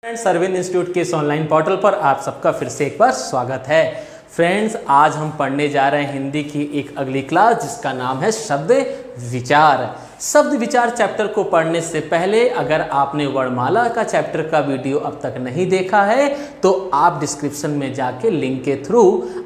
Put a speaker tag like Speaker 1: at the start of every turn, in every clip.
Speaker 1: Friends, Arvind institute के इस online portal पर आप सबका फिर से एक बार स्वागत है। फ्रेंड्स, आज हम पढ़ने जा रहे हैं हिंदी की एक अगली क्लास जिसका नाम है शब्द विचार। शब्द विचार चैप्टर को पढ़ने से पहले अगर आपने वर्णमाला का चैप्टर का वीडियो अब तक नहीं देखा है तो आप डिस्क्रिप्शन में जाके लिंक के थ्रू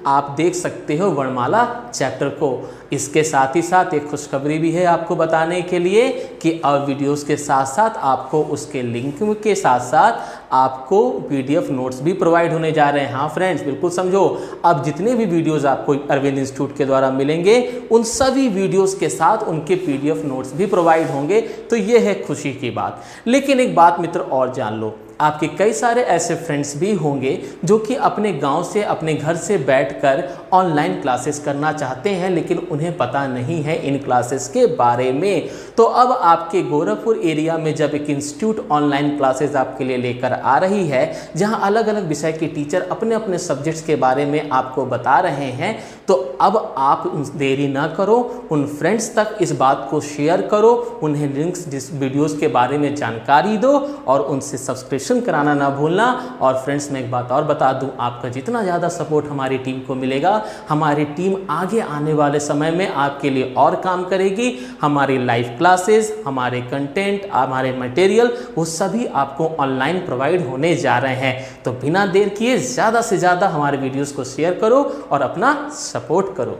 Speaker 1: आप देख सकते हो वर्णमाला चैप्टर को। इसके साथ ही साथ एक खुशखबरी भी है आपको बताने के लिए कि अब वीडियोस के साथ साथ आपको उसके लिंक के साथ साथ आपको पीडीएफ नोट्स भी प्रोवाइड होने जा रहे हैं। हाँ फ्रेंड्स, बिल्कुल समझो, अब जितने भी वीडियोस आपको अरविंद इंस्टीट्यूट के द्वारा मिलेंगे उन सभी वीडियोस के साथ उनके पीडीएफ नोट्स भी प्रोवाइड होंगे, तो ये है खुशी की बात। लेकिन एक बात मित्र और जान लो, आपके कई सारे ऐसे फ्रेंड्स भी होंगे जो कि अपने गांव से अपने घर से बैठकर ऑनलाइन क्लासेस करना चाहते हैं लेकिन उन्हें पता नहीं है इन क्लासेस के बारे में। तो अब आपके गोरखपुर एरिया में जब एक इंस्टीट्यूट ऑनलाइन क्लासेस आपके लिए लेकर आ रही है जहां अलग अलग विषय के टीचर अपने अपने सब्जेक्ट्स के बारे में आपको बता रहे हैं, तो अब आप देरी ना करो, उन फ्रेंड्स तक इस बात को शेयर करो, उन्हें लिंक्स वीडियोज़ के बारे में जानकारी दो और उनसे सब्सक्रिप्शन कराना ना भूलना। और फ्रेंड्स, मैं एक बात और बता दूं, आपका जितना ज़्यादा सपोर्ट हमारी टीम को मिलेगा, हमारी टीम आगे आने वाले समय में आपके लिए और काम करेगी। हमारी लाइव क्लासेस, हमारे कंटेंट, हमारे मटेरियल, वो सभी आपको ऑनलाइन प्रोवाइड होने जा रहे हैं। तो बिना देर किए ज़्यादा से ज़्यादा हमारे वीडियोज़ को शेयर करो और अपना सपोर्ट करो।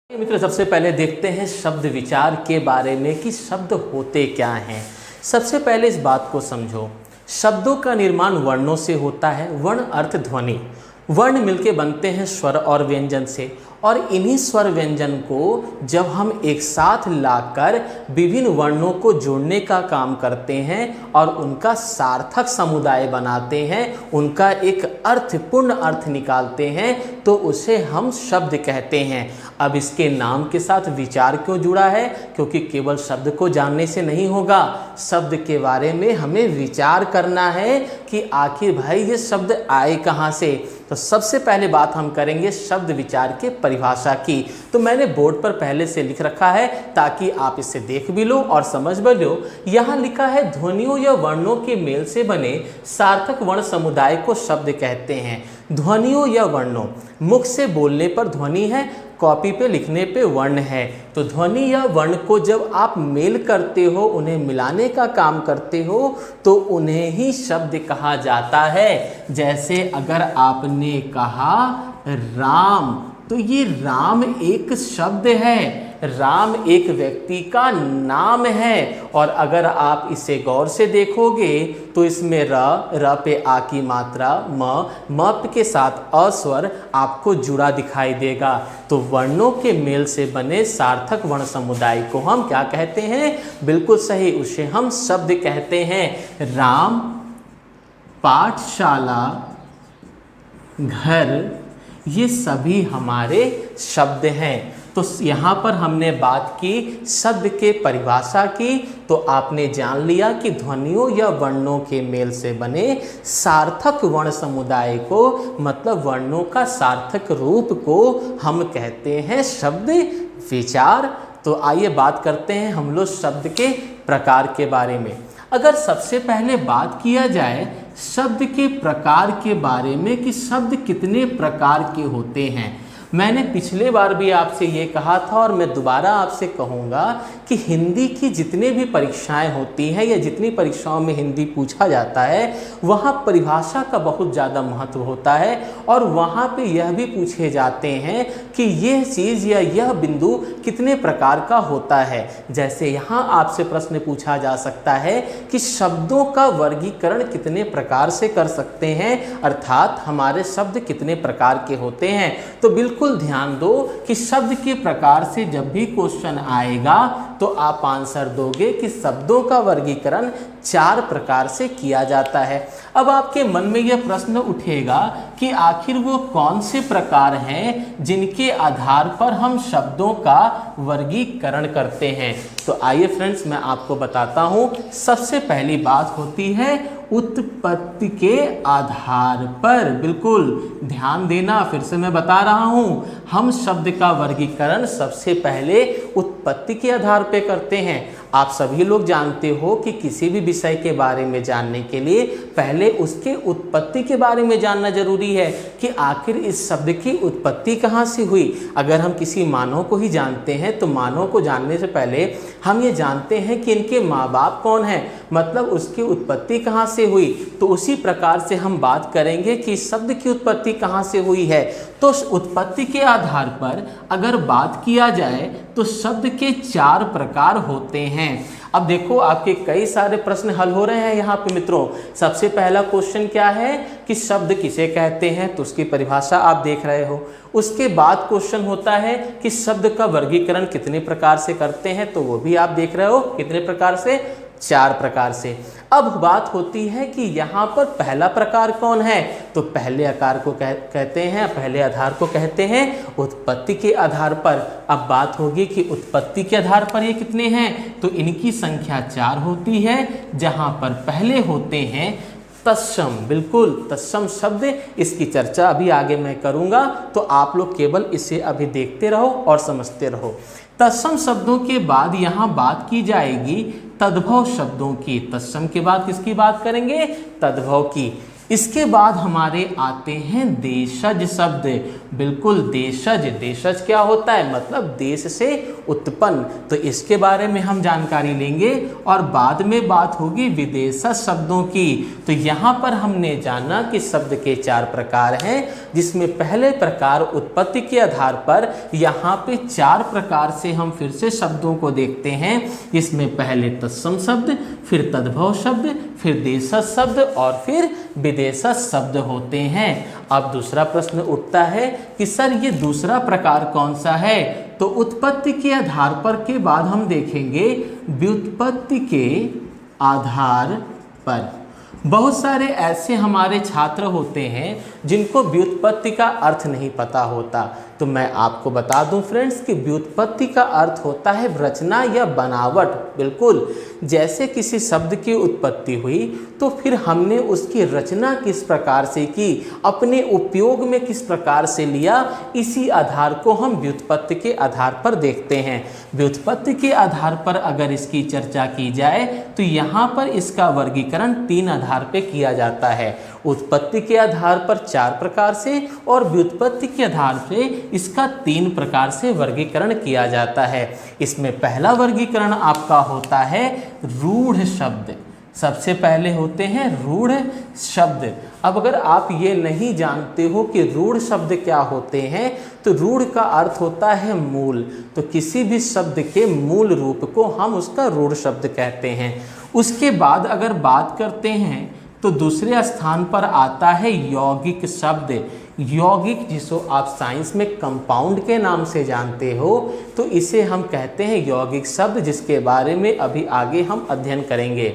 Speaker 1: मित्र, सबसे पहले देखते हैं शब्द विचार के बारे में कि शब्द होते क्या हैं। सबसे पहले इस बात को समझो, शब्दों का निर्माण वर्णों से होता है। वर्ण अर्थ ध्वनि, वर्ण मिलके बनते हैं स्वर और व्यंजन से, और इन्हीं स्वर व्यंजन को जब हम एक साथ लाकर विभिन्न वर्णों को जोड़ने का काम करते हैं और उनका सार्थक समुदाय बनाते हैं, उनका एक अर्थपूर्ण अर्थ निकालते हैं, तो उसे हम शब्द कहते हैं। अब इसके नाम के साथ विचार क्यों जुड़ा है? क्योंकि केवल शब्द को जानने से नहीं होगा, शब्द के बारे में हमें विचार करना है कि आखिर भाई ये शब्द आए कहाँ से। तो सबसे पहले बात हम करेंगे शब्द विचार के परिभाषा की। तो मैंने बोर्ड पर पहले से लिख रखा है ताकि आप इसे देख भी लो और समझ भी लो। यहाँ लिखा है, ध्वनियों या वर्णों के मेल से बने सार्थक वर्ण समुदाय को शब्द कहते हैं। ध्वनियों या वर्णों, मुख से बोलने पर ध्वनि है, कॉपी पे लिखने पे वर्ण है। तो ध्वनि या वर्ण को जब आप मेल करते हो, उन्हें मिलाने का काम करते हो, तो उन्हें ही शब्द कहा जाता है। जैसे अगर आपने कहा राम, तो ये राम एक शब्द है, राम एक व्यक्ति का नाम है। और अगर आप इसे गौर से देखोगे तो इसमें र पे आ की मात्रा, म के साथ अस्वर आपको जुड़ा दिखाई देगा। तो वर्णों के मेल से बने सार्थक वर्ण समुदाय को हम क्या कहते हैं? बिल्कुल सही, उसे हम शब्द कहते हैं। राम, पाठशाला, घर, ये सभी हमारे शब्द हैं। तो यहाँ पर हमने बात की शब्द के परिभाषा की, तो आपने जान लिया कि ध्वनियों या वर्णों के मेल से बने सार्थक वर्ण समुदाय को, मतलब वर्णों का सार्थक रूप को हम कहते हैं शब्द विचार। तो आइए बात करते हैं हम लोग शब्द के प्रकार के बारे में। अगर सबसे पहले बात किया जाए शब्द के प्रकार के बारे में कि शब्द कितने प्रकार के होते हैं, मैंने पिछले बार भी आपसे ये कहा था और मैं दोबारा आपसे कहूँगा कि हिंदी की जितने भी परीक्षाएं होती हैं या जितनी परीक्षाओं में हिंदी पूछा जाता है, वहाँ परिभाषा का बहुत ज़्यादा महत्व होता है। और वहाँ पे यह भी पूछे जाते हैं कि यह चीज़ या यह बिंदु कितने प्रकार का होता है। जैसे यहाँ आपसे प्रश्न पूछा जा सकता है कि शब्दों का वर्गीकरण कितने प्रकार से कर सकते हैं, अर्थात हमारे शब्द कितने प्रकार के होते हैं। तो बिल्कुल ध्यान दो कि शब्द के प्रकार से जब भी क्वेश्चन आएगा तो आप आंसर दोगे कि शब्दों का वर्गीकरण 4 प्रकार से किया जाता है। अब आपके मन में यह प्रश्न उठेगा कि आखिर वो कौन से प्रकार हैं जिनके आधार पर हम शब्दों का वर्गीकरण करते हैं। तो आइए फ्रेंड्स, मैं आपको बताता हूँ। सबसे पहली बात होती है उत्पत्ति के आधार पर। बिल्कुल ध्यान देना, फिर से मैं बता रहा हूँ, हम शब्द का वर्गीकरण सबसे पहले उत्पत्ति के आधार पर करते हैं। आप सभी लोग जानते हो कि किसी भी विषय के बारे में जानने के लिए पहले उसके उत्पत्ति के बारे में जानना जरूरी है कि आखिर इस शब्द की उत्पत्ति कहाँ से हुई। अगर हम किसी मानव को ही जानते हैं तो मानव को जानने से पहले हम ये जानते हैं कि इनके माँ बाप कौन हैं, मतलब उसकी उत्पत्ति कहाँ से हुई। तो उसी प्रकार से हम बात करेंगे कि शब्द की उत्पत्ति कहाँ से हुई है। तो उत्पत्ति के आधार पर अगर बात किया जाए तो शब्द के 4 प्रकार होते हैं। अब देखो आपके कई सारे प्रश्न हल हो रहे हैं यहाँ पे मित्रों। सबसे पहला क्वेश्चन क्या है कि शब्द किसे कहते हैं, तो उसकी परिभाषा आप देख रहे हो। उसके बाद क्वेश्चन होता है कि शब्द का वर्गीकरण कितने प्रकार से करते हैं, तो वो भी आप देख रहे हो कितने प्रकार से, 4 प्रकार से। अब बात होती है कि यहाँ पर पहला प्रकार कौन है, तो पहले आकार को कहते हैं, पहले आधार को कहते हैं उत्पत्ति के आधार पर। अब बात होगी कि उत्पत्ति के आधार पर ये कितने हैं, तो इनकी संख्या 4 होती है, जहाँ पर पहले होते हैं तत्सम। बिल्कुल तत्सम शब्द, इसकी चर्चा अभी आगे मैं करूँगा, तो आप लोग केवल इसे अभी देखते रहो और समझते रहो। तत्सम शब्दों के बाद यहाँ बात की जाएगी तद्भव शब्दों की। तत्सम के बाद किसकी बात करेंगे, तद्भव की। इसके बाद हमारे आते हैं देशज शब्द। बिल्कुल देशज, देशज क्या होता है, मतलब देश से उत्पन्न, तो इसके बारे में हम जानकारी लेंगे। और बाद में बात होगी विदेशज शब्दों की। तो यहाँ पर हमने जाना कि शब्द के 4 प्रकार हैं, जिसमें पहले प्रकार उत्पत्ति के आधार पर यहाँ पे 4 प्रकार से हम फिर से शब्दों को देखते हैं। इसमें पहले तत्सम शब्द, फिर तद्भव शब्द, फिर देशज शब्द और फिर विदेशज शब्द होते हैं। अब दूसरा प्रश्न उठता है कि सर ये दूसरा प्रकार कौन सा है, तो उत्पत्ति के आधार पर के बाद हम देखेंगे व्युत्पत्ति के आधार पर। बहुत सारे ऐसे हमारे छात्र होते हैं जिनको व्युत्पत्ति का अर्थ नहीं पता होता। तो मैं आपको बता दूं फ्रेंड्स कि व्युत्पत्ति का अर्थ होता है रचना या बनावट। बिल्कुल जैसे किसी शब्द की उत्पत्ति हुई तो फिर हमने उसकी रचना किस प्रकार से की, अपने उपयोग में किस प्रकार से लिया, इसी आधार को हम व्युत्पत्ति के आधार पर देखते हैं। व्युत्पत्ति के आधार पर अगर इसकी चर्चा की जाए तो यहाँ पर इसका वर्गीकरण 3 आधार पे किया जाता है। उत्पत्ति के आधार पर 4 प्रकार से और व्युत्पत्ति के आधार से इसका 3 प्रकार से वर्गीकरण किया जाता है। इसमें पहला वर्गीकरण आपका होता है रूढ़ शब्द। सबसे पहले होते हैं रूढ़ शब्द। अब अगर आप ये नहीं जानते हो कि रूढ़ शब्द क्या होते हैं, तो रूढ़ का अर्थ होता है मूल। तो किसी भी शब्द के मूल रूप को हम उसका रूढ़ शब्द कहते हैं। उसके बाद अगर बात करते हैं तो दूसरे स्थान पर आता है यौगिक शब्द। यौगिक जिसको आप साइंस में कंपाउंड के नाम से जानते हो, तो इसे हम कहते हैं यौगिक शब्द, जिसके बारे में अभी आगे हम अध्ययन करेंगे।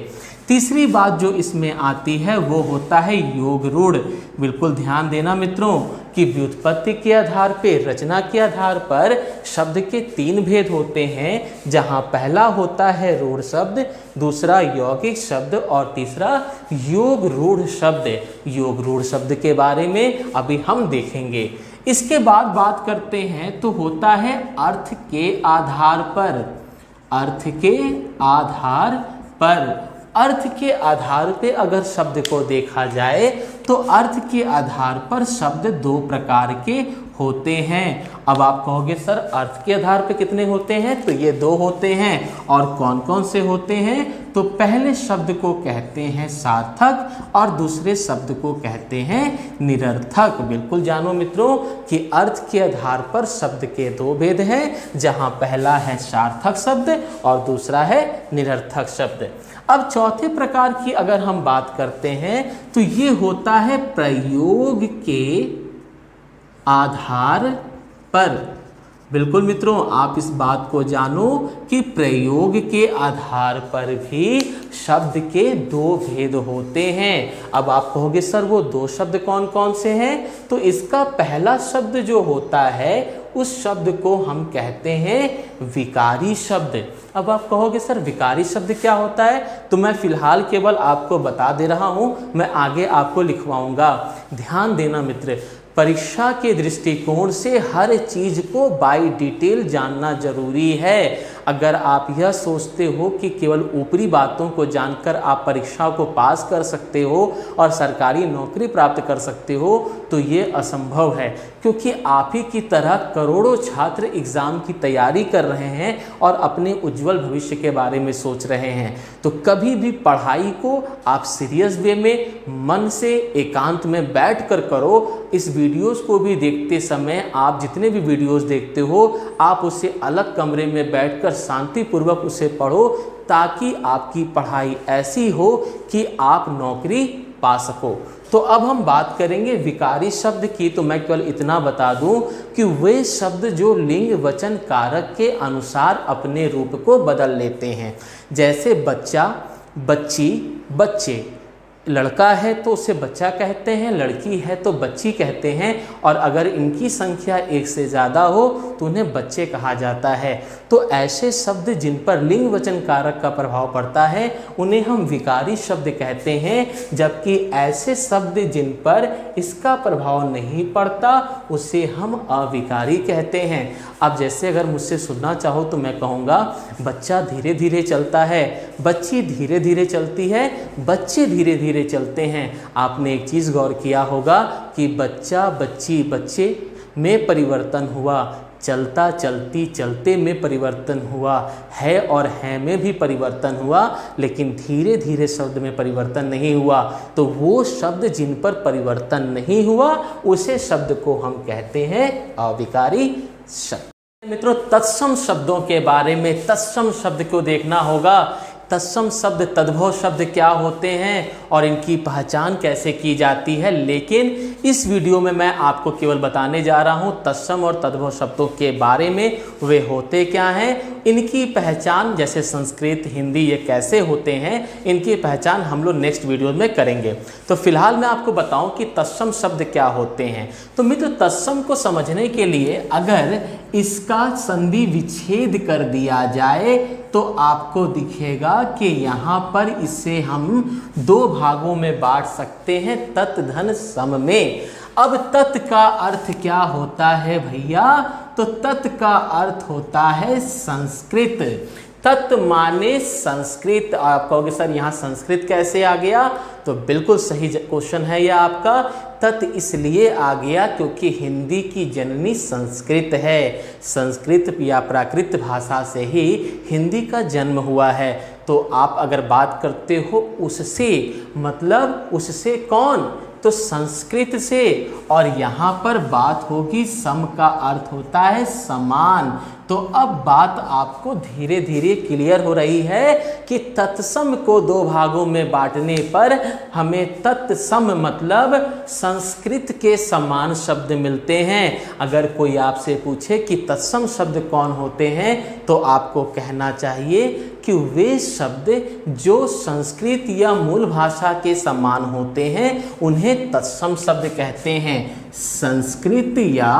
Speaker 1: तीसरी बात जो इसमें आती है वो होता है योग रूढ़। बिल्कुल ध्यान देना मित्रों कि व्युत्पत्ति के आधार पे, रचना के आधार पर शब्द के 3 भेद होते हैं, जहां पहला होता है रूढ़ शब्द, दूसरा यौगिक शब्द और तीसरा योग रूढ़ शब्द। योग रूढ़ शब्द के बारे में अभी हम देखेंगे। इसके बाद बात करते हैं तो होता है अर्थ के आधार पर। अर्थ के आधार पर, अर्थ के आधार पे अगर शब्द को देखा जाए तो अर्थ के आधार पर शब्द 2 प्रकार के होते हैं। अब आप कहोगे सर अर्थ के आधार पे कितने होते हैं, तो ये 2 होते हैं। और कौन कौन से होते हैं, तो पहले शब्द को कहते हैं सार्थक और दूसरे शब्द को कहते हैं निरर्थक। बिल्कुल जानो मित्रों कि अर्थ के आधार पर शब्द के 2 भेद हैं, जहां पहला है सार्थक शब्द और दूसरा है निरर्थक शब्द। अब चौथे प्रकार की अगर हम बात करते हैं तो ये होता है प्रयोग के आधार पर। बिल्कुल मित्रों आप इस बात को जानो कि प्रयोग के आधार पर भी शब्द के 2 भेद होते हैं। अब आप कहोगे सर वो 2 शब्द कौन कौन से हैं, तो इसका पहला शब्द जो होता है उस शब्द को हम कहते हैं विकारी शब्द। अब आप कहोगे सर विकारी शब्द क्या होता है, तो मैं फिलहाल केवल आपको बता दे रहा हूं, मैं आगे आपको लिखवाऊंगा। ध्यान देना मित्र, परीक्षा के दृष्टिकोण से हर चीज़ को बाय डिटेल जानना जरूरी है। अगर आप यह सोचते हो कि केवल ऊपरी बातों को जानकर आप परीक्षा को पास कर सकते हो और सरकारी नौकरी प्राप्त कर सकते हो तो ये असंभव है, क्योंकि आप ही की तरह करोड़ों छात्र एग्ज़ाम की तैयारी कर रहे हैं और अपने उज्जवल भविष्य के बारे में सोच रहे हैं। तो कभी भी पढ़ाई को आप सीरियस वे में मन से एकांत में बैठ कर करो। इस वीडियोस को भी देखते समय आप जितने भी वीडियोस देखते हो आप उसे अलग कमरे में बैठकर शांतिपूर्वक उसे पढ़ो, ताकि आपकी पढ़ाई ऐसी हो कि आप नौकरी पा सको। तो अब हम बात करेंगे विकारी शब्द की। तो मैं केवल इतना बता दूं कि वे शब्द जो लिंग वचन कारक के अनुसार अपने रूप को बदल लेते हैं, जैसे बच्चा, बच्ची, बच्चे। लड़का है तो उसे बच्चा कहते हैं, लड़की है तो बच्ची कहते हैं, और अगर इनकी संख्या एक से ज़्यादा हो तो उन्हें बच्चे कहा जाता है। तो ऐसे शब्द जिन पर लिंग वचन कारक का प्रभाव पड़ता है उन्हें हम विकारी शब्द कहते हैं, जबकि ऐसे शब्द जिन पर इसका प्रभाव नहीं पड़ता उसे हम अविकारी कहते हैं। अब जैसे अगर मुझसे सुनना चाहो तो मैं कहूँगा बच्चा धीरे धीरे चलता है, बच्ची धीरे धीरे चलती है, बच्चे धीरे धीरे चलते हैं। आपने एक चीज़ गौर किया होगा कि बच्चा, बच्ची, बच्चे में परिवर्तन हुआ, चलता, चलती, चलते में परिवर्तन हुआ, है और है में भी परिवर्तन हुआ, लेकिन धीरे धीरे शब्द में परिवर्तन नहीं हुआ। तो वो शब्द जिन पर परिवर्तन नहीं हुआ उसे शब्द को हम कहते हैं अविकारी शब्द। मित्रों, तत्सम शब्दों के बारे में, तत्सम शब्द को देखना होगा। तत्सम शब्द, तद्भव शब्द क्या होते हैं और इनकी पहचान कैसे की जाती है, लेकिन इस वीडियो में मैं आपको केवल बताने जा रहा हूं तत्सम और तद्भव शब्दों के बारे में। वे होते क्या हैं, इनकी पहचान, जैसे संस्कृत, हिंदी, ये कैसे होते हैं, इनकी पहचान हम लोग नेक्स्ट वीडियो में करेंगे। तो फिलहाल मैं आपको बताऊं कि तत्सम शब्द क्या होते हैं। तो मित्र, तत्सम को समझने के लिए अगर इसका संधि विच्छेद कर दिया जाए तो आपको दिखेगा कि यहाँ पर इसे हम दो भागों में बांट सकते हैं, तत् धन सम में। अब तत् का अर्थ क्या होता है भैया, तो तत् का अर्थ होता है संस्कृत। तत् माने संस्कृत। आप कहोगे सर यहाँ संस्कृत कैसे आ गया, तो बिल्कुल सही क्वेश्चन है यह आपका। तत् इसलिए आ गया क्योंकि हिंदी की जननी संस्कृत है। संस्कृत या प्राकृत भाषा से ही हिंदी का जन्म हुआ है। तो आप अगर बात करते हो उससे, मतलब उससे कौन, तो संस्कृत से। और यहाँ पर बात होगी सम का अर्थ होता है समान। तो अब बात आपको धीरे धीरे क्लियर हो रही है कि तत्सम को दो भागों में बांटने पर हमें तत्सम मतलब संस्कृत के समान शब्द मिलते हैं। अगर कोई आपसे पूछे कि तत्सम शब्द कौन होते हैं तो आपको कहना चाहिए कि वे शब्द जो संस्कृत या मूल भाषा के समान होते हैं उन्हें तत्सम शब्द कहते हैं। संस्कृत या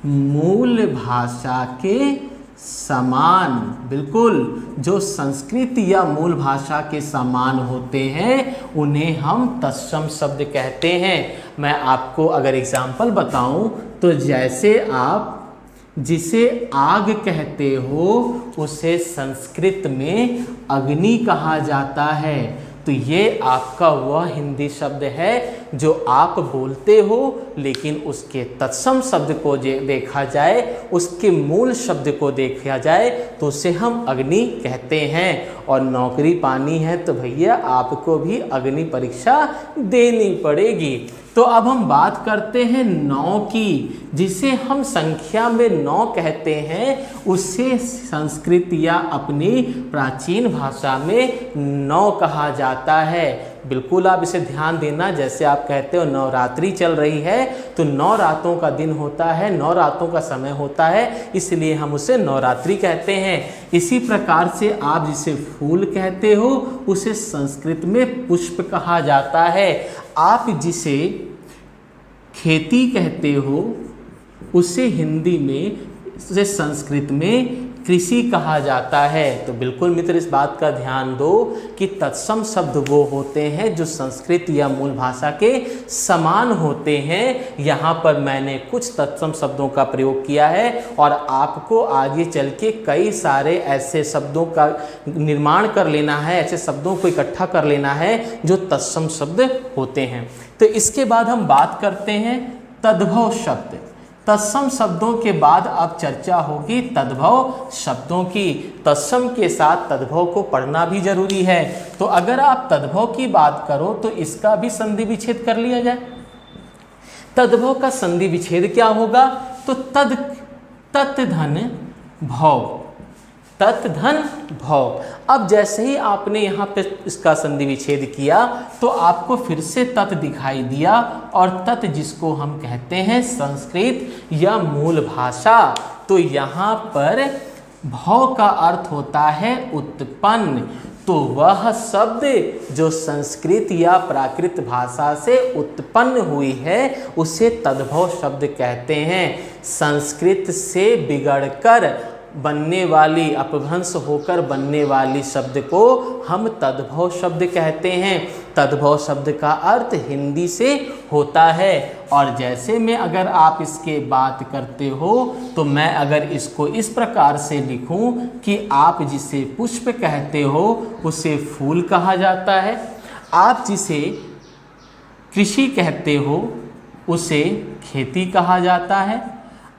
Speaker 1: मूल भाषा के समान, बिल्कुल, जो संस्कृत या मूल भाषा के समान होते हैं उन्हें हम तत्सम शब्द कहते हैं। मैं आपको अगर एग्जाम्पल बताऊं तो जैसे आप जिसे आग कहते हो उसे संस्कृत में अग्नि कहा जाता है। तो ये आपका वह हिंदी शब्द है जो आप बोलते हो, लेकिन उसके तत्सम शब्द को देखा जाए, उसके मूल शब्द को देखा जाए तो उसे हम अग्नि कहते हैं। और नौकरी पानी है तो भैया आपको भी अग्नि परीक्षा देनी पड़ेगी। तो अब हम बात करते हैं 9 की, जिसे हम संख्या में 9 कहते हैं, उसे संस्कृत या अपनी प्राचीन भाषा में 9 कहा जाता है। बिल्कुल आप इसे ध्यान देना। जैसे आप कहते हो नवरात्रि चल रही है तो 9 रातों का दिन होता है, 9 रातों का समय होता है, इसलिए हम उसे नवरात्रि कहते हैं। इसी प्रकार से आप जिसे फूल कहते हो उसे संस्कृत में पुष्प कहा जाता है। आप जिसे खेती कहते हो उसे हिंदी में, उसे संस्कृत में कृषि कहा जाता है। तो बिल्कुल मित्र इस बात का ध्यान दो कि तत्सम शब्द वो होते हैं जो संस्कृत या मूल भाषा के समान होते हैं। यहाँ पर मैंने कुछ तत्सम शब्दों का प्रयोग किया है और आपको आगे चल के कई सारे ऐसे शब्दों का निर्माण कर लेना है, ऐसे शब्दों को इकट्ठा कर लेना है जो तत्सम शब्द होते हैं। तो इसके बाद हम बात करते हैं तद्भव शब्द। तत्सम शब्दों के बाद अब चर्चा होगी तद्भव शब्दों की। तत्सम के साथ तद्भव को पढ़ना भी जरूरी है। तो अगर आप तद्भव की बात करो तो इसका भी संधि विच्छेद कर लिया जाए। तद्भव का संधि विच्छेद क्या होगा? तो तत् धन भव, तत् धन भव। अब जैसे ही आपने यहाँ पे इसका संधि विच्छेद किया तो आपको फिर से तत् दिखाई दिया, और तत् जिसको हम कहते हैं संस्कृत या मूल भाषा। तो यहाँ पर भव का अर्थ होता है उत्पन्न। तो वह शब्द जो संस्कृत या प्राकृत भाषा से उत्पन्न हुई है उसे तद्भव शब्द कहते हैं। संस्कृत से बिगड़कर बनने वाली, अपभ्रंश होकर बनने वाली शब्द को हम तद्भव शब्द कहते हैं। तद्भव शब्द का अर्थ हिंदी से होता है। और जैसे में अगर आप इसके बात करते हो तो मैं अगर इसको इस प्रकार से लिखूं कि आप जिसे पुष्प कहते हो उसे फूल कहा जाता है, आप जिसे कृषि कहते हो उसे खेती कहा जाता है,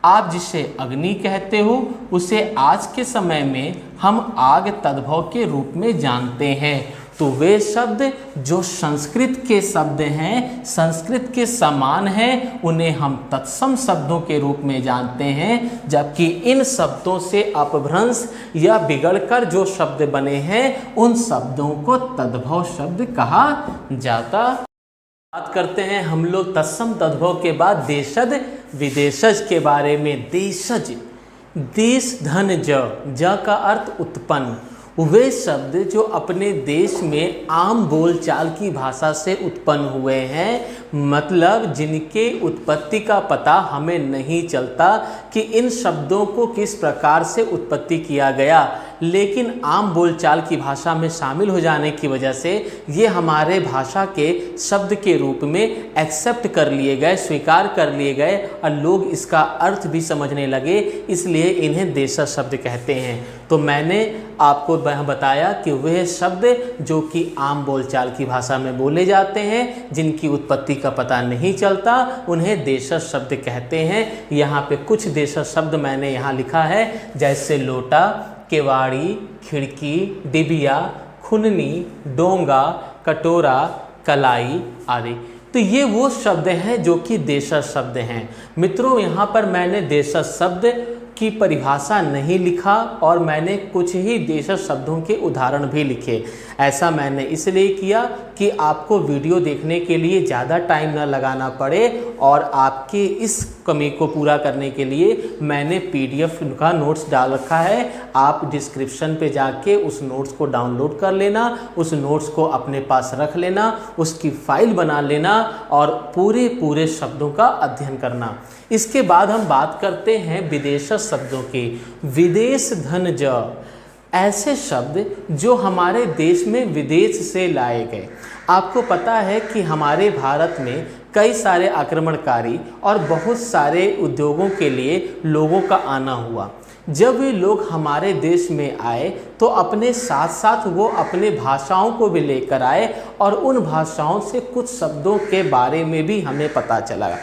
Speaker 1: आप जिसे अग्नि कहते हो उसे आज के समय में हम आग तद्भव के रूप में जानते हैं। तो वे शब्द जो संस्कृत के शब्द हैं, संस्कृत के समान हैं, उन्हें हम तत्सम शब्दों के रूप में जानते हैं। जबकि इन शब्दों से अपभ्रंश या बिगड़कर जो शब्द बने हैं उन शब्दों को तद्भव शब्द कहा जाता। बात करते हैं हम लोग तत्सम तद्भव के बाद देशज विदेशज के बारे में। देशज, देश धन ज का अर्थ उत्पन्न। वे शब्द जो अपने देश में आम बोलचाल की भाषा से उत्पन्न हुए हैं, मतलब जिनके उत्पत्ति का पता हमें नहीं चलता कि इन शब्दों को किस प्रकार से उत्पत्ति किया गया, लेकिन आम बोलचाल की भाषा में शामिल हो जाने की वजह से ये हमारे भाषा के शब्द के रूप में एक्सेप्ट कर लिए गए, स्वीकार कर लिए गए, और लोग इसका अर्थ भी समझने लगे, इसलिए इन्हें देशज शब्द कहते हैं। तो मैंने आपको बताया कि वह शब्द जो कि आम बोलचाल की भाषा में बोले जाते हैं, जिनकी उत्पत्ति का पता नहीं चलता, उन्हें देशज शब्द कहते हैं। यहाँ पे कुछ देशज शब्द मैंने यहाँ लिखा है, जैसे लोटा, केवाड़ी, खिड़की, डिबिया, खुननी, डोंगा, कटोरा, कलाई आदि। तो ये वो शब्द हैं जो कि देशज शब्द हैं। मित्रों, यहाँ पर मैंने देशज शब्द की परिभाषा नहीं लिखा और मैंने कुछ ही देशज शब्दों के उदाहरण भी लिखे। ऐसा मैंने इसलिए किया कि आपको वीडियो देखने के लिए ज़्यादा टाइम न लगाना पड़े, और आपके इस कमी को पूरा करने के लिए मैंने PDF का नोट्स डाल रखा है। आप डिस्क्रिप्शन पे जाके उस नोट्स को डाउनलोड कर लेना, उस नोट्स को अपने पास रख लेना, उसकी फाइल बना लेना और पूरे शब्दों का अध्ययन करना। इसके बाद हम बात करते हैं विदेशज शब्दों की। विदेश धन ज, ऐसे शब्द जो हमारे देश में विदेश से लाए गए। आपको पता है कि हमारे भारत में कई सारे आक्रमणकारी और बहुत सारे उद्योगों के लिए लोगों का आना हुआ। जब वे लोग हमारे देश में आए तो अपने साथ साथ वो अपने भाषाओं को भी लेकर आए, और उन भाषाओं से कुछ शब्दों के बारे में भी हमें पता चला।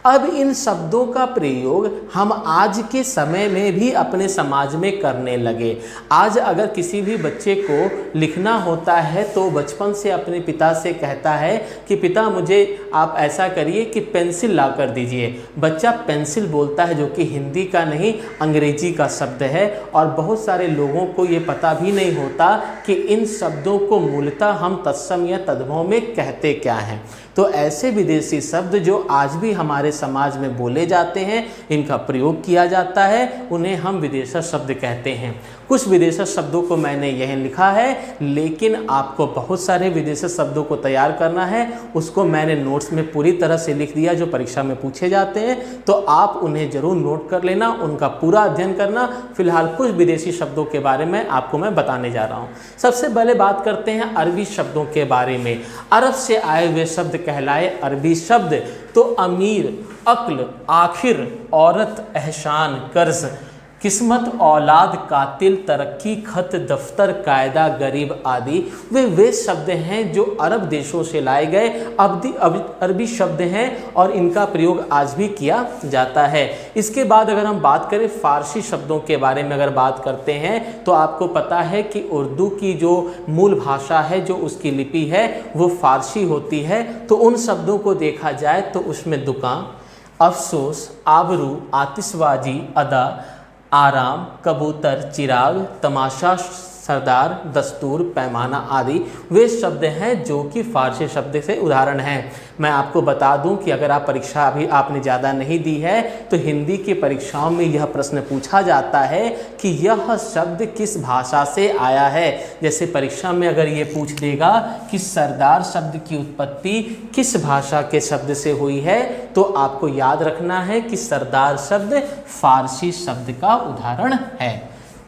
Speaker 1: अब इन शब्दों का प्रयोग हम आज के समय में भी अपने समाज में करने लगे। आज अगर किसी भी बच्चे को लिखना होता है तो बचपन से अपने पिता से कहता है कि पिता मुझे आप ऐसा करिए कि पेंसिल ला कर दीजिए। बच्चा पेंसिल बोलता है, जो कि हिंदी का नहीं अंग्रेजी का शब्द है, और बहुत सारे लोगों को ये पता भी नहीं होता कि इन शब्दों को मूलतः हम तत्सम या तद्भव में कहते क्या हैं। तो ऐसे विदेशी शब्द जो आज भी हमारे समाज में बोले जाते हैं, इनका प्रयोग किया जाता है, उन्हें हम विदेशज शब्द कहते हैं। कुछ विदेशी शब्दों को मैंने यहीं लिखा है, लेकिन आपको बहुत सारे विदेशी शब्दों को तैयार करना है, उसको मैंने नोट्स में पूरी तरह से लिख दिया जो परीक्षा में पूछे जाते हैं, तो आप उन्हें जरूर नोट कर लेना, उनका पूरा अध्ययन करना। फिलहाल कुछ विदेशी शब्दों के बारे में आपको मैं बताने जा रहा हूँ। सबसे पहले बात करते हैं अरबी शब्दों के बारे में। अरब से आए हुए शब्द कहलाए अरबी शब्द, तो अमीर, अक्ल, आखिर, औरत, एहसान, कर्ज, किस्मत, औलाद, कातिल, तरक्की, खत, दफ्तर, कायदा, गरीब आदि वे शब्द हैं जो अरब देशों से लाए गए अरबी शब्द हैं और इनका प्रयोग आज भी किया जाता है। इसके बाद अगर हम बात करें फारसी शब्दों के बारे में अगर बात करते हैं, तो आपको पता है कि उर्दू की जो मूल भाषा है, जो उसकी लिपि है, वो फारसी होती है। तो उन शब्दों को देखा जाए तो उसमें दुकान, अफसोस, आबरू, आतिशबाजी, अदा, आराम, कबूतर, चिराग, तमाशा, सरदार, दस्तूर, पैमाना आदि वे शब्द हैं जो कि फारसी शब्द से उदाहरण हैं। मैं आपको बता दूं कि अगर आप परीक्षा अभी आपने ज़्यादा नहीं दी है, तो हिंदी की परीक्षाओं में यह प्रश्न पूछा जाता है कि यह शब्द किस भाषा से आया है। जैसे परीक्षा में अगर ये पूछ देगा कि सरदार शब्द की उत्पत्ति किस भाषा के शब्द से हुई है, तो आपको याद रखना है कि सरदार शब्द फारसी शब्द का उदाहरण है।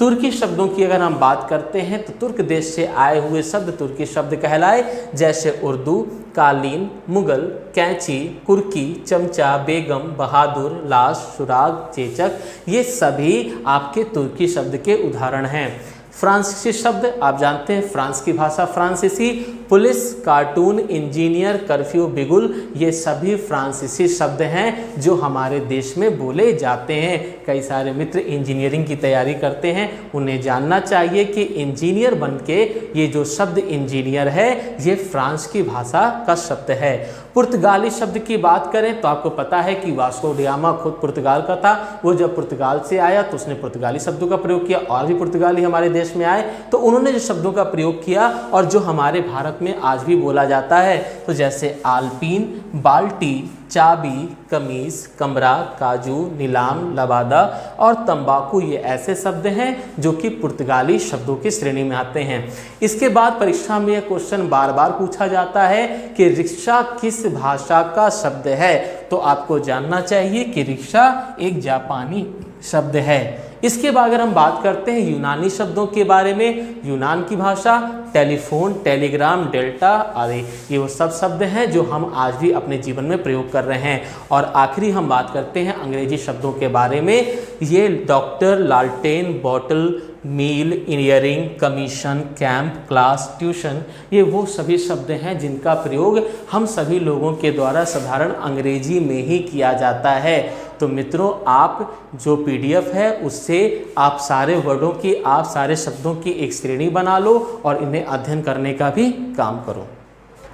Speaker 1: तुर्की शब्दों की अगर हम बात करते हैं, तो तुर्क देश से आए हुए शब्द तुर्की शब्द कहलाए, जैसे उर्दू, कालीन, मुगल, कैंची, कुर्की, चमचा, बेगम, बहादुर, लाश, सुराग, चेचक, ये सभी आपके तुर्की शब्द के उदाहरण हैं। फ्रांसीसी शब्द आप जानते हैं, फ्रांस की भाषा फ्रांसीसी, पुलिस, कार्टून, इंजीनियर, कर्फ्यू, बिगुल, ये सभी फ्रांसीसी शब्द हैं जो हमारे देश में बोले जाते हैं। कई सारे मित्र इंजीनियरिंग की तैयारी करते हैं, उन्हें जानना चाहिए कि इंजीनियर बनके ये जो शब्द इंजीनियर है, ये फ्रांस की भाषा का शब्द है। पुर्तगाली शब्द की बात करें तो आपको पता है कि वास्को डी गामा खुद पुर्तगाल का था। वो जब पुर्तगाल से आया तो उसने पुर्तगाली शब्दों का प्रयोग किया, और भी पुर्तगाली हमारे देश में आए तो उन्होंने जो शब्दों का प्रयोग किया और जो हमारे भारत में आज भी बोला जाता है, तो जैसे आलपीन, बाल्टी, चाबी, कमीज, कमरा, काजू, नीलाम, लबादा और तंबाकू, ये ऐसे शब्द हैं जो कि पुर्तगाली शब्दों की श्रेणी में आते हैं। इसके बाद परीक्षा में यह क्वेश्चन बार बार पूछा जाता है कि रिक्शा किस भाषा का शब्द है, तो आपको जानना चाहिए कि रिक्शा एक जापानी शब्द है। इसके बाद अगर हम बात करते हैं यूनानी शब्दों के बारे में, यूनान की भाषा टेलीफोन, टेलीग्राम, डेल्टा आदि, ये वो सब शब्द हैं जो हम आज भी अपने जीवन में प्रयोग कर रहे हैं। और आखिरी हम बात करते हैं अंग्रेजी शब्दों के बारे में। ये डॉक्टर, लालटेन, bottle, meal, engineering, commission, camp, class, tuition, ये वो सभी शब्द हैं जिनका प्रयोग हम सभी लोगों के द्वारा साधारण अंग्रेजी में ही किया जाता है। तो मित्रों, आप जो PDF है उससे आप सारे वर्डों की, आप सारे शब्दों की एक श्रेणी बना लो और इन्हें अध्ययन करने का भी काम करो।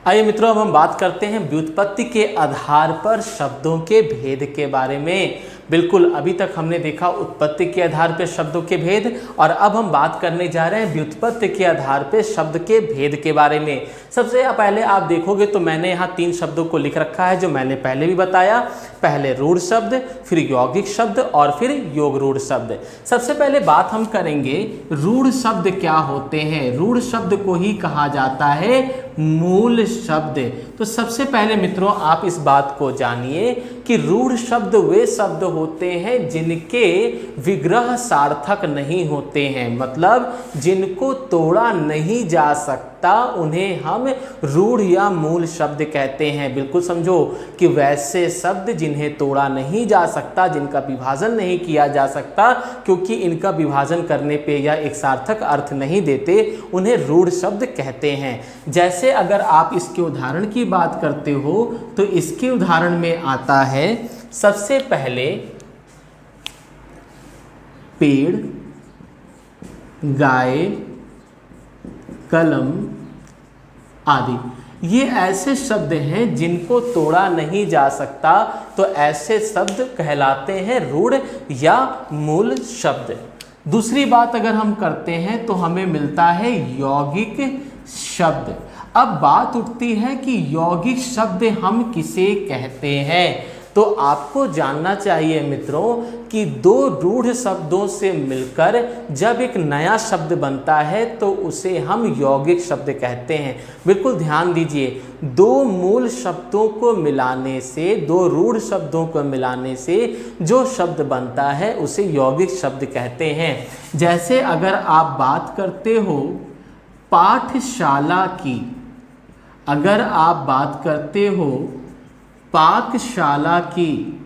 Speaker 1: आइए मित्रों, अब हम बात करते हैं व्युत्पत्ति के आधार पर शब्दों के भेद के बारे में। बिल्कुल, अभी तक हमने देखा उत्पत्ति के आधार पर शब्दों के भेद, और अब हम बात करने जा रहे हैं व्युत्पत्ति के आधार पर शब्द के भेद के बारे में। सबसे पहले आप देखोगे तो मैंने यहाँ 3 शब्दों को लिख रखा है जो मैंने पहले भी बताया। पहले रूढ़ शब्द, फिर यौगिक शब्द और फिर योग रूढ़ शब्द। सबसे पहले बात हम करेंगे रूढ़ शब्द क्या होते हैं। रूढ़ शब्द को ही कहा जाता है मूल शब्द। तो सबसे पहले मित्रों आप इस बात को जानिए कि रूढ़ शब्द वे शब्द होते हैं जिनके विग्रह सार्थक नहीं होते हैं, मतलब जिनको तोड़ा नहीं जा सकता, उन्हें हम रूढ़ या मूल शब्द कहते हैं। बिल्कुल समझो कि वैसे शब्द जिन्हें तोड़ा नहीं जा सकता, जिनका विभाजन नहीं किया जा सकता, क्योंकि इनका विभाजन करने पे या एक सार्थक अर्थ नहीं देते, उन्हें रूढ़ शब्द कहते हैं। जैसे अगर आप इसके उदाहरण की बात करते हो तो इसके उदाहरण में आता है सबसे पहले पेड़, गाय, कलम आदि। ये ऐसे शब्द हैं जिनको तोड़ा नहीं जा सकता, तो ऐसे शब्द कहलाते हैं रूढ़ या मूल शब्द। दूसरी बात अगर हम करते हैं तो हमें मिलता है यौगिक शब्द। अब बात उठती है कि यौगिक शब्द हम किसे कहते हैं। तो आपको जानना चाहिए मित्रों कि दो रूढ़ शब्दों से मिलकर जब एक नया शब्द बनता है तो उसे हम यौगिक शब्द कहते हैं। बिल्कुल ध्यान दीजिए, दो मूल शब्दों को मिलाने से, दो रूढ़ शब्दों को मिलाने से जो शब्द बनता है उसे यौगिक शब्द कहते हैं। जैसे अगर आप बात करते हो पाठशाला की, अगर आप बात करते हो पाकशाला की,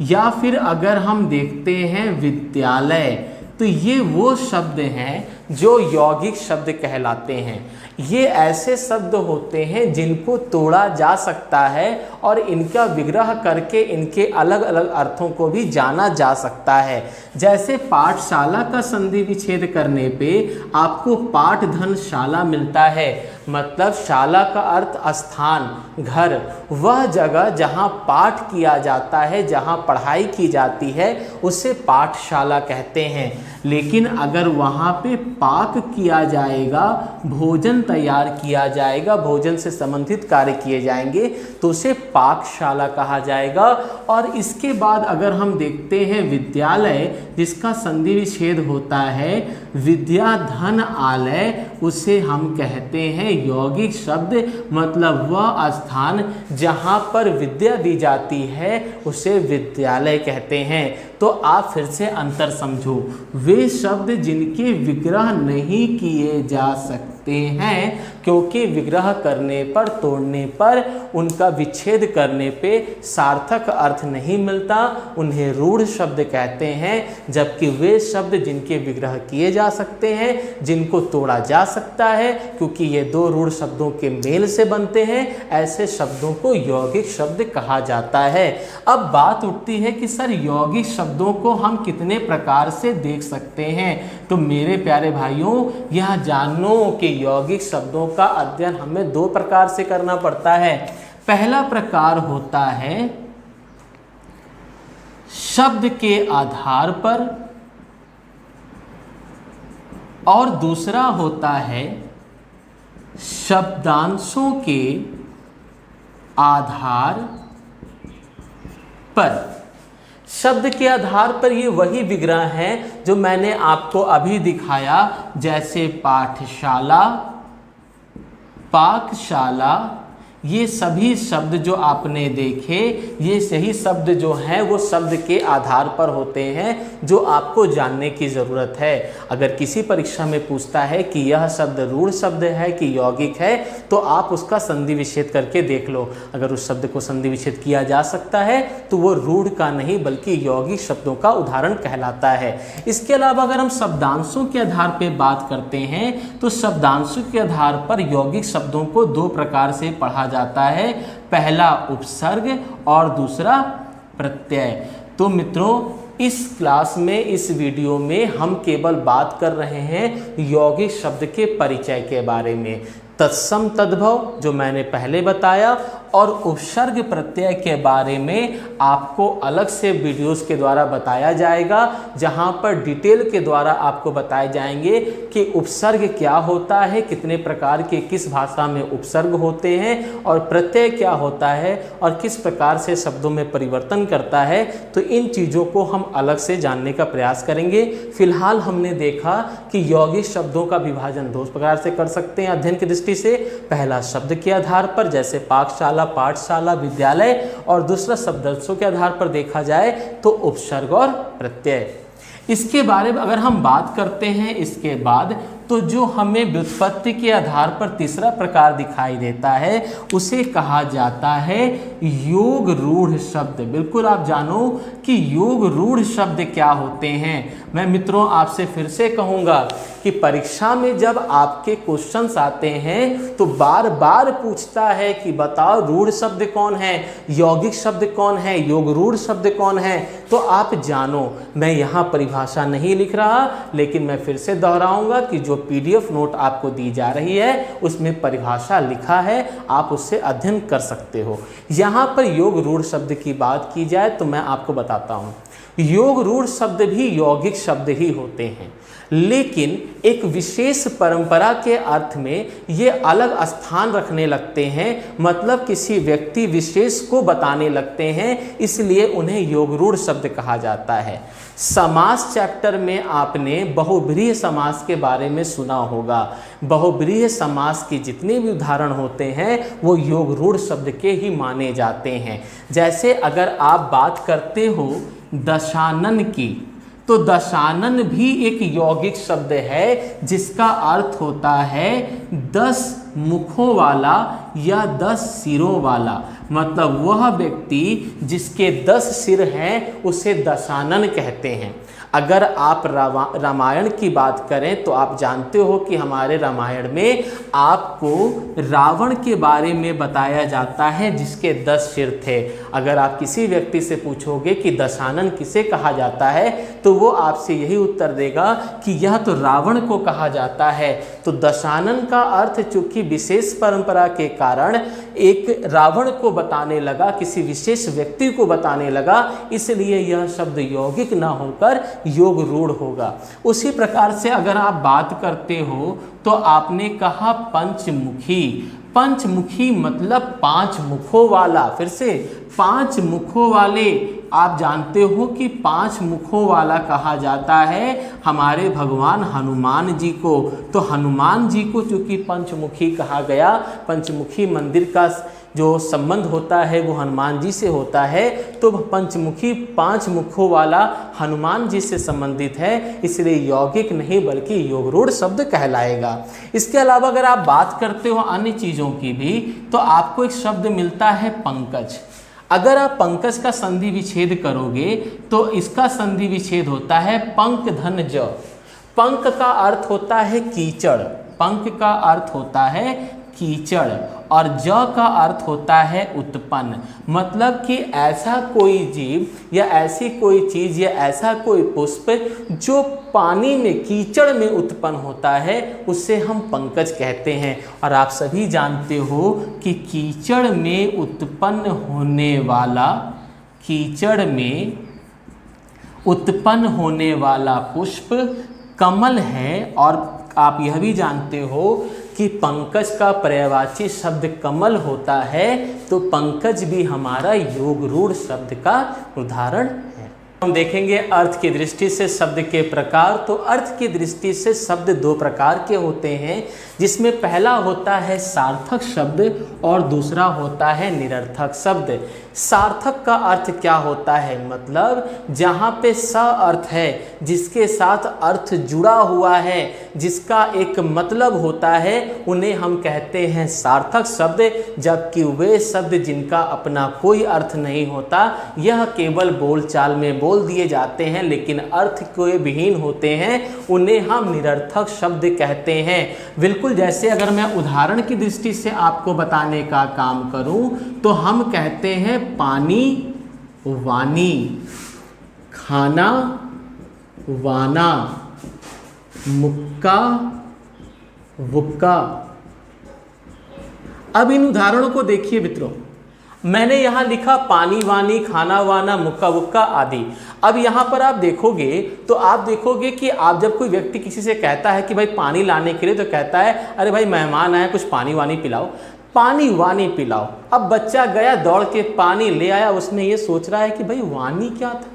Speaker 1: या फिर अगर हम देखते हैं विद्यालय, तो ये वो शब्द हैं जो यौगिक शब्द कहलाते हैं। ये ऐसे शब्द होते हैं जिनको तोड़ा जा सकता है और इनका विग्रह करके इनके अलग अलग अर्थों को भी जाना जा सकता है। जैसे पाठशाला का संधि विच्छेद करने पे आपको पाठ धन शाला मिलता है, मतलब शाला का अर्थ स्थान, घर, वह जगह जहाँ पाठ किया जाता है, जहाँ पढ़ाई की जाती है, उसे पाठशाला कहते हैं। लेकिन अगर वहाँ पे पाक किया जाएगा, भोजन तैयार किया जाएगा, भोजन से संबंधित कार्य किए जाएंगे, तो उसे पाकशाला कहा जाएगा। और इसके बाद अगर हम देखते हैं विद्यालय, जिसका संधि विच्छेद होता है विद्या धन आलय, उसे हम कहते हैं यौगिक शब्द, मतलब वह स्थान जहाँ पर विद्या दी जाती है उसे विद्यालय कहते हैं। तो आप फिर से अंतर समझो, वे शब्द जिनके विग्रह नहीं किए जा सकते हैं, क्योंकि विग्रह करने पर, तोड़ने पर, उनका विच्छेद करने पे सार्थक अर्थ नहीं मिलता, उन्हें रूढ़ शब्द कहते हैं। जबकि वे शब्द जिनके विग्रह किए जा सकते हैं, जिनको तोड़ा जा सकता है, क्योंकि ये दो रूढ़ शब्दों के मेल से बनते हैं, ऐसे शब्दों को यौगिक शब्द कहा जाता है। अब बात उठती है कि सर यौगिक शब्दों को हम कितने प्रकार से देख सकते हैं? तो मेरे प्यारे भाइयों, यह जानो कि यौगिक शब्दों का अध्ययन हमें दो प्रकार से करना पड़ता है। पहला प्रकार होता है शब्द के आधार पर, और दूसरा होता है शब्दांशों के आधार पर। शब्द के आधार पर ये वही विग्रह हैं जो मैंने आपको अभी दिखाया, जैसे पाठशाला, पाकशाला, ये सभी शब्द जो आपने देखे, ये सही शब्द जो हैं वो शब्द के आधार पर होते हैं, जो आपको जानने की ज़रूरत है। अगर किसी परीक्षा में पूछता है कि यह शब्द रूढ़ शब्द है कि यौगिक है, तो आप उसका संधि विच्छेद करके देख लो। अगर उस शब्द को संधि विच्छेद किया जा सकता है तो वो रूढ़ का नहीं बल्कि यौगिक शब्दों का उदाहरण कहलाता है। इसके अलावा अगर हम शब्दांशों के आधार पर बात करते हैं तो शब्दांशों के आधार पर यौगिक शब्दों को दो प्रकार से पढ़ा जाता है, पहला उपसर्ग और दूसरा प्रत्यय। तो मित्रों, इस क्लास में, इस वीडियो में हम केवल बात कर रहे हैं यौगिक शब्द के परिचय के बारे में। तत्सम तद्भव जो मैंने पहले बताया, और उपसर्ग प्रत्यय के बारे में आपको अलग से वीडियोस के द्वारा बताया जाएगा, जहां पर डिटेल के द्वारा आपको बताए जाएंगे कि उपसर्ग क्या होता है, कितने प्रकार के, किस भाषा में उपसर्ग होते हैं, और प्रत्यय क्या होता है और किस प्रकार से शब्दों में परिवर्तन करता है। तो इन चीज़ों को हम अलग से जानने का प्रयास करेंगे। फिलहाल हमने देखा कि यौगिक शब्दों का विभाजन दो प्रकार से कर सकते हैं अध्ययन की दृष्टि से। पहला शब्द के आधार पर, जैसे पाकशाला, पाठशाला, विद्यालय, और दूसरा शब्दांशों के आधार पर देखा जाए तो उपसर्ग और प्रत्यय। इसके बारे में अगर हम बात करते हैं इसके बाद, तो जो हमें व्युत्पत्ति के आधार पर तीसरा प्रकार दिखाई देता है उसे कहा जाता है योग रूढ़ शब्द। बिल्कुल आप जानो कि योग रूढ़ शब्द क्या होते हैं। मैं मित्रों आपसे फिर से कहूँगा कि परीक्षा में जब आपके क्वेश्चंस आते हैं तो बार बार पूछता है कि बताओ रूढ़ शब्द कौन है, यौगिक शब्द कौन है, योग रूढ़ शब्द कौन है। तो आप जानो, मैं यहाँ परिभाषा नहीं लिख रहा, लेकिन मैं फिर से दोहराऊंगा कि जो PDF नोट आपको दी जा रही है उसमें परिभाषा लिखा है, आप उससे अध्ययन कर सकते हो। यहाँ पर योग रूढ़ शब्द की बात की जाए तो मैं आपको बताता हूँ। योग रूढ़ शब्द भी यौगिक शब्द ही होते हैं, लेकिन एक विशेष परंपरा के अर्थ में ये अलग स्थान रखने लगते हैं, मतलब किसी व्यक्ति विशेष को बताने लगते हैं, इसलिए उन्हें योग रूढ़ शब्द कहा जाता है। समास चैप्टर में आपने बहुब्रीहि समास के बारे में सुना होगा। बहुब्रीहि समास के जितने भी उदाहरण होते हैं वो योग रूढ़ शब्द के ही माने जाते हैं। जैसे अगर आप बात करते हो दशानन की, तो दशानन भी एक यौगिक शब्द है जिसका अर्थ होता है 10 मुखों वाला या 10 सिरों वाला, मतलब वह व्यक्ति जिसके 10 सिर हैं उसे दशानन कहते हैं। अगर आप रामायण की बात करें तो आप जानते हो कि हमारे रामायण में आपको रावण के बारे में बताया जाता है जिसके 10 सिर थे। अगर आप किसी व्यक्ति से पूछोगे कि दशानन किसे कहा जाता है तो वो आपसे यही उत्तर देगा कि यह तो रावण को कहा जाता है। तो दशानन का अर्थ चूंकि विशेष परंपरा के कारण एक रावण को बताने लगा, किसी विशेष व्यक्ति को बताने लगा, इसलिए यह शब्द यौगिक न होकर योग रूढ़ होगा। उसी प्रकार से अगर आप बात करते हो तो आपने कहा पंचमुखी। पंचमुखी मतलब 5 मुखों वाला। फिर से 5 मुखों वाले, आप जानते हो कि 5 मुखों वाला कहा जाता है हमारे भगवान हनुमान जी को। तो हनुमान जी को चूंकि पंचमुखी कहा गया, पंचमुखी मंदिर का जो संबंध होता है वो हनुमान जी से होता है, तो पंचमुखी 5 मुखों वाला हनुमान जी से संबंधित है, इसलिए यौगिक नहीं बल्कि योग रूढ़ शब्द कहलाएगा। इसके अलावा अगर आप बात करते हो अन्य चीज़ों की भी तो आपको एक शब्द मिलता है पंकज। अगर आप पंकज का संधि विच्छेद करोगे तो इसका संधि विच्छेद होता है पंक धन ज। पंक का अर्थ होता है कीचड़, पंक का अर्थ होता है कीचड़, और ज का अर्थ होता है उत्पन्न। मतलब कि ऐसा कोई जीव या ऐसी कोई चीज़ या ऐसा कोई पुष्प जो पानी में कीचड़ में उत्पन्न होता है उसे हम पंकज कहते हैं। और आप सभी जानते हो कि कीचड़ में उत्पन्न होने वाला, कीचड़ में उत्पन्न होने वाला पुष्प कमल है। और आप यह भी जानते हो कि पंकज का पर्यायवाची शब्द कमल होता है, तो पंकज भी हमारा योग रूढ़ शब्द का उदाहरण है। हम देखेंगे अर्थ की दृष्टि से शब्द के प्रकार। तो अर्थ की दृष्टि से शब्द 2 प्रकार के होते हैं, जिसमें पहला होता है सार्थक शब्द और दूसरा होता है निरर्थक शब्द। सार्थक का अर्थ क्या होता है, मतलब जहाँ पे स अर्थ है, जिसके साथ अर्थ जुड़ा हुआ है, जिसका एक मतलब होता है, उन्हें हम कहते हैं सार्थक शब्द। जबकि वे शब्द जिनका अपना कोई अर्थ नहीं होता, यह केवल बोलचाल में बोल दिए जाते हैं लेकिन अर्थ के विहीन होते हैं, उन्हें हम निरर्थक शब्द कहते हैं। बिल्कुल जैसे अगर मैं उदाहरण की दृष्टि से आपको बताने का काम करूं तो हम कहते हैं पानी वानी, खाना वाना, मुक्का वुक्का। अब इन उदाहरणों को देखिए मित्रों, मैंने यहाँ लिखा पानी वानी, खाना वाना, मुक्का वुक्का आदि। अब यहाँ पर आप देखोगे तो आप देखोगे कि आप जब कोई व्यक्ति किसी से कहता है कि भाई पानी लाने के लिए, तो कहता है अरे भाई मेहमान आए, कुछ पानी वानी पिलाओ, पानी वानी पिलाओ। अब बच्चा गया दौड़ के पानी ले आया, उसने ये सोच रहा है कि भाई वानी क्या था।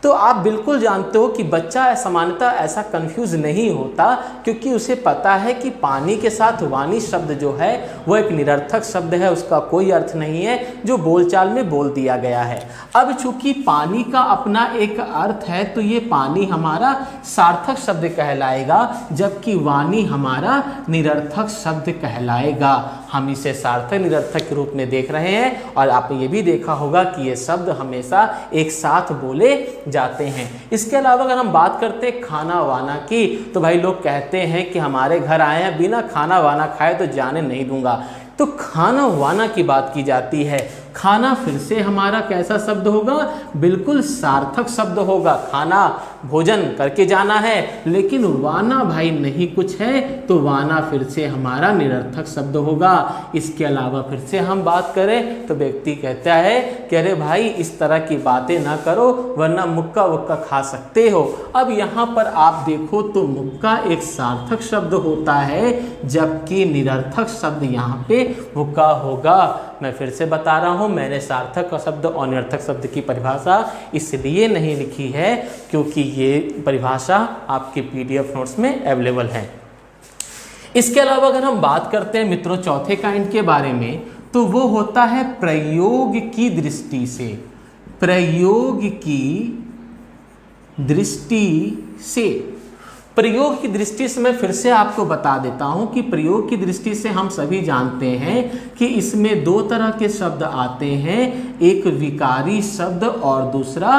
Speaker 1: तो आप बिल्कुल जानते हो कि बच्चा सामान्यतः ऐसा कंफ्यूज नहीं होता, क्योंकि उसे पता है कि पानी के साथ वानी शब्द जो है वो एक निरर्थक शब्द है, उसका कोई अर्थ नहीं है, जो बोलचाल में बोल दिया गया है। अब चूंकि पानी का अपना एक अर्थ है तो ये पानी हमारा सार्थक शब्द कहलाएगा, जबकि वानी हमारा निरर्थक शब्द कहलाएगा। हम इसे सार्थक निरर्थक के रूप में देख रहे हैं, और आपने ये भी देखा होगा कि ये शब्द हमेशा एक साथ बोले जाते हैं। इसके अलावा अगर हम बात करते हैं खाना वाना की, तो भाई लोग कहते हैं कि हमारे घर आए हैं, बिना खाना वाना खाए तो जाने नहीं दूंगा। तो खाना वाना की बात की जाती है। खाना फिर से हमारा कैसा शब्द होगा, बिल्कुल सार्थक शब्द होगा। खाना भोजन करके जाना है, लेकिन वाना भाई नहीं कुछ है तो वाना फिर से हमारा निरर्थक शब्द होगा। इसके अलावा फिर से हम बात करें तो व्यक्ति कहता है कि अरे भाई इस तरह की बातें ना करो वरना मुक्का वक्का खा सकते हो। अब यहाँ पर आप देखो तो मुक्का एक सार्थक शब्द होता है, जबकि निरर्थक शब्द यहाँ पे मुक्का होगा। मैं फिर से बता रहा हूँ, मैंने सार्थक शब्द और निरर्थक शब्द की परिभाषा इसलिए नहीं लिखी है क्योंकि ये परिभाषा आपके PDF नोट्स में अवेलेबल है। इसके अलावा अगर हम बात करते हैं मित्रों चौथे काइंड के बारे में, तो वो होता है प्रयोग की दृष्टि से। प्रयोग की दृष्टि से, प्रयोग की दृष्टि से मैं फिर से आपको बता देता हूं कि प्रयोग की दृष्टि से हम सभी जानते हैं कि इसमें दो तरह के शब्द आते हैं, एक विकारी शब्द और दूसरा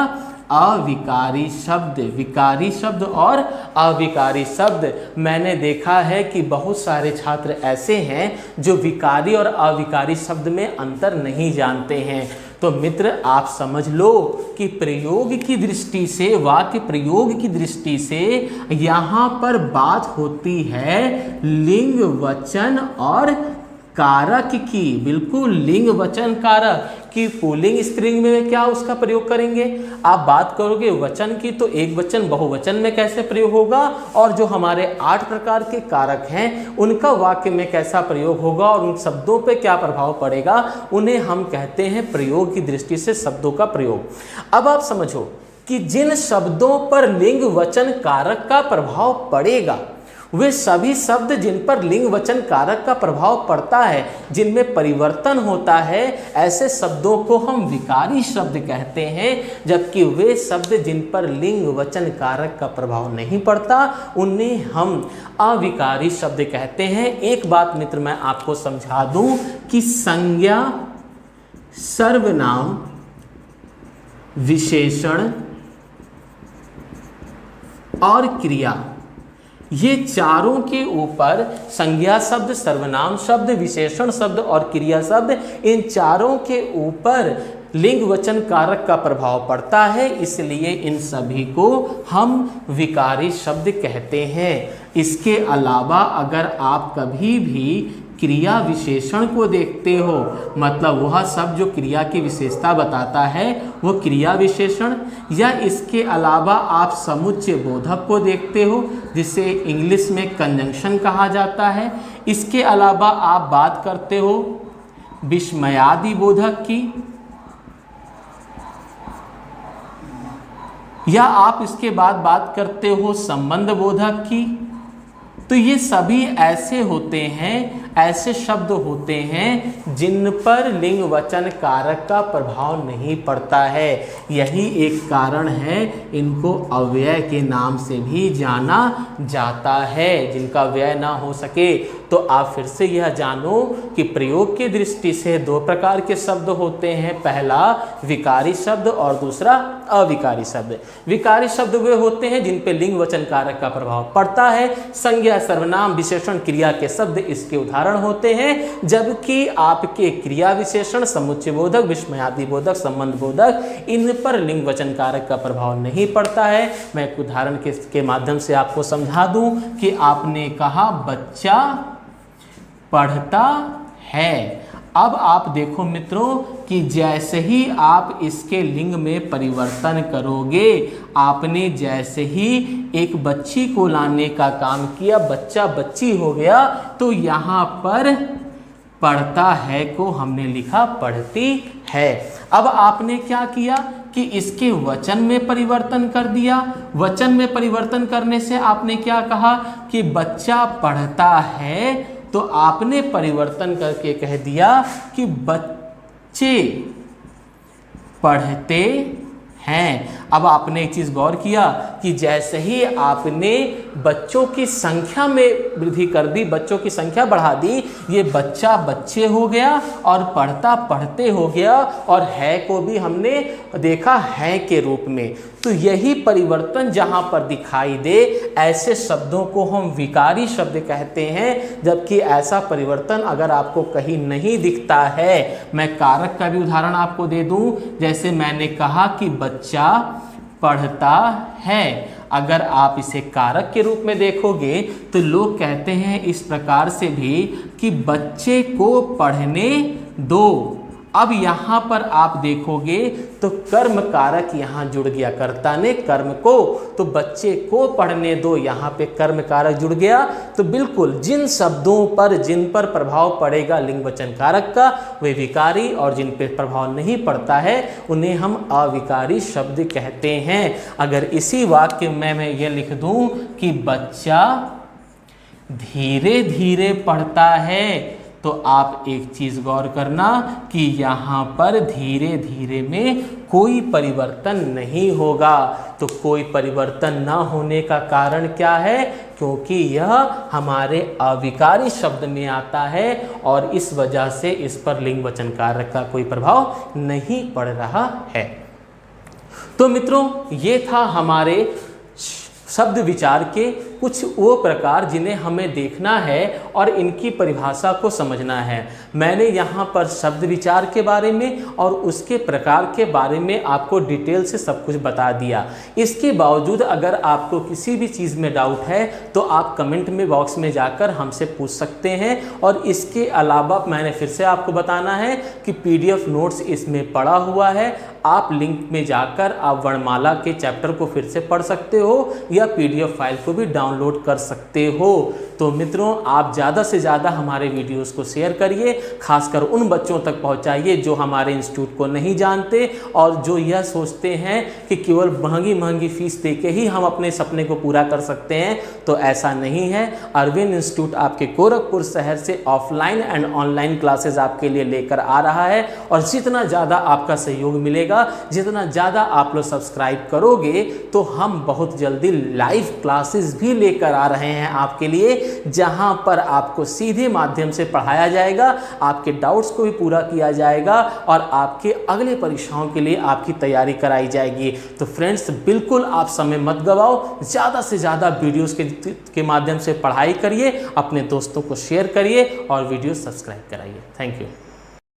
Speaker 1: अविकारी शब्द। विकारी शब्द और अविकारी शब्द, मैंने देखा है कि बहुत सारे छात्र ऐसे हैं जो विकारी और अविकारी शब्द में अंतर नहीं जानते हैं। तो मित्र आप समझ लो कि प्रयोग की दृष्टि से, वाक्य प्रयोग की दृष्टि से यहाँ पर बात होती है लिंग वचन और कारक की। बिल्कुल लिंग वचन कारक कि पुल्लिंग स्त्रीलिंग में क्या उसका प्रयोग करेंगे। आप बात करोगे वचन की तो एक वचन बहुवचन में कैसे प्रयोग होगा, और जो हमारे 8 प्रकार के कारक हैं उनका वाक्य में कैसा प्रयोग होगा और उन शब्दों पे क्या प्रभाव पड़ेगा, उन्हें हम कहते हैं प्रयोग की दृष्टि से शब्दों का प्रयोग। अब आप समझो कि जिन शब्दों पर लिंग वचन कारक का प्रभाव पड़ेगा वे सभी शब्द जिन पर लिंग वचन कारक का प्रभाव पड़ता है, जिनमें परिवर्तन होता है, ऐसे शब्दों को हम विकारी शब्द कहते हैं। जबकि वे शब्द जिन पर लिंग वचन कारक का प्रभाव नहीं पड़ता उन्हें हम अविकारी शब्द कहते हैं। एक बात मित्र मैं आपको समझा दूं कि संज्ञा, सर्वनाम, विशेषण और क्रिया, ये चारों के ऊपर संज्ञा शब्द, सर्वनाम शब्द, विशेषण शब्द और क्रिया शब्द, इन चारों के ऊपर लिंग वचन कारक का प्रभाव पड़ता है, इसलिए इन सभी को हम विकारी शब्द कहते हैं। इसके अलावा अगर आप कभी भी क्रिया विशेषण को देखते हो, मतलब वह शब्द जो क्रिया की विशेषता बताता है वो क्रिया विशेषण, या इसके अलावा आप समुच्चय बोधक को देखते हो जिसे इंग्लिश में कंजंक्शन कहा जाता है। इसके अलावा आप बात करते हो विस्मयादि बोधक की, या आप इसके बाद बात करते हो संबंध बोधक की। तो ये सभी ऐसे होते हैं, ऐसे शब्द होते हैं जिन पर लिंग वचन कारक का प्रभाव नहीं पड़ता है। यही एक कारण है इनको अव्यय के नाम से भी जाना जाता है। जिनका व्यय ना हो सके तो आप फिर से यह जानो कि प्रयोग की दृष्टि से 2 प्रकार के शब्द होते हैं, पहला विकारी शब्द और दूसरा अविकारी शब्द। विकारी शब्द वे होते हैं जिन पे लिंग वचन कारक का प्रभाव पड़ता है। संज्ञा, सर्वनाम, विशेषण, क्रिया के शब्द इसके उदाहरण होते हैं, जबकि आपके क्रिया विशेषण, समुच्चय बोधक, विस्मयादि बोधक, संबंध बोधक, इन पर लिंग वचन कारक का प्रभाव नहीं पड़ता है। मैं एक उदाहरण के माध्यम से आपको समझा दूं कि आपने कहा बच्चा पढ़ता है। अब आप देखो मित्रों कि जैसे ही आप इसके लिंग में परिवर्तन करोगे, आपने जैसे ही एक बच्ची को लाने का काम किया, बच्चा बच्ची हो गया, तो यहाँ पर पढ़ता है को हमने लिखा पढ़ती है। अब आपने क्या किया कि इसके वचन में परिवर्तन कर दिया। वचन में परिवर्तन करने से आपने क्या कहा कि बच्चा पढ़ता है, तो आपने परिवर्तन करके कह दिया कि बच्चे पढ़ते हैं। अब आपने एक चीज़ गौर किया कि जैसे ही आपने बच्चों की संख्या में वृद्धि कर दी, बच्चों की संख्या बढ़ा दी, ये बच्चा बच्चे हो गया और पढ़ता पढ़ते हो गया, और है को भी हमने देखा है के रूप में। तो यही परिवर्तन जहाँ पर दिखाई दे, ऐसे शब्दों को हम विकारी शब्द कहते हैं। जबकि ऐसा परिवर्तन अगर आपको कहीं नहीं दिखता है, मैं कारक का भी उदाहरण आपको दे दूं। जैसे मैंने कहा कि बच्चा पढ़ता है, अगर आप इसे कारक के रूप में देखोगे तो लोग कहते हैं इस प्रकार से भी कि बच्चे को पढ़ने दो। अब यहाँ पर आप देखोगे तो कर्म कारक यहाँ जुड़ गया, कर्ता ने कर्म को, तो बच्चे को पढ़ने दो, यहाँ पे कर्म कारक जुड़ गया। तो बिल्कुल जिन शब्दों पर जिन पर प्रभाव पड़ेगा लिंग वचन कारक का वे विकारी, और जिन पर प्रभाव नहीं पड़ता है उन्हें हम अविकारी शब्द कहते हैं। अगर इसी वाक्य में मैं ये लिख दूं कि बच्चा धीरे धीरे पढ़ता है, तो आप एक चीज गौर करना कि यहाँ पर धीरे धीरे में कोई परिवर्तन नहीं होगा। तो कोई परिवर्तन ना होने का कारण क्या है? क्योंकि यह हमारे अविकारी शब्द में आता है और इस वजह से इस पर लिंग वचन कारक का कोई प्रभाव नहीं पड़ रहा है। तो मित्रों, ये था हमारे शब्द विचार के कुछ वो प्रकार जिन्हें हमें देखना है और इनकी परिभाषा को समझना है। मैंने यहाँ पर शब्द विचार के बारे में और उसके प्रकार के बारे में आपको डिटेल से सब कुछ बता दिया। इसके बावजूद अगर आपको किसी भी चीज़ में डाउट है तो आप कमेंट में बॉक्स में जाकर हमसे पूछ सकते हैं। और इसके अलावा मैंने फिर से आपको बताना है कि PDF नोट्स इसमें पड़ा हुआ है, आप लिंक में जाकर आप वर्णमाला के चैप्टर को फिर से पढ़ सकते हो या PDF फाइल को भी डाउनलोड कर सकते हो। तो मित्रों, आप ज़्यादा से ज़्यादा हमारे वीडियोस को शेयर करिए, खासकर उन बच्चों तक पहुंचाइए जो हमारे इंस्टीट्यूट को नहीं जानते और जो यह सोचते हैं कि केवल महंगी महंगी फीस देके ही हम अपने सपने को पूरा कर सकते हैं। तो ऐसा नहीं है। अरविंद इंस्टीट्यूट आपके गोरखपुर शहर से ऑफलाइन एंड ऑनलाइन क्लासेज आपके लिए लेकर आ रहा है, और जितना ज़्यादा आपका सहयोग मिलेगा, जितना ज़्यादा आप लोग सब्सक्राइब करोगे, तो हम बहुत जल्दी लाइव क्लासेस भी लेकर आ रहे हैं आपके लिए, जहां पर आपको सीधे माध्यम से पढ़ाया जाएगा, आपके डाउट्स को भी पूरा किया जाएगा और आपके अगले परीक्षाओं के लिए आपकी तैयारी कराई जाएगी। तो फ्रेंड्स, बिल्कुल आप समय मत गवाओ, ज़्यादा से ज़्यादा वीडियोस के माध्यम से पढ़ाई करिए, अपने दोस्तों को शेयर करिए और वीडियो सब्सक्राइब कराइए। Thank you.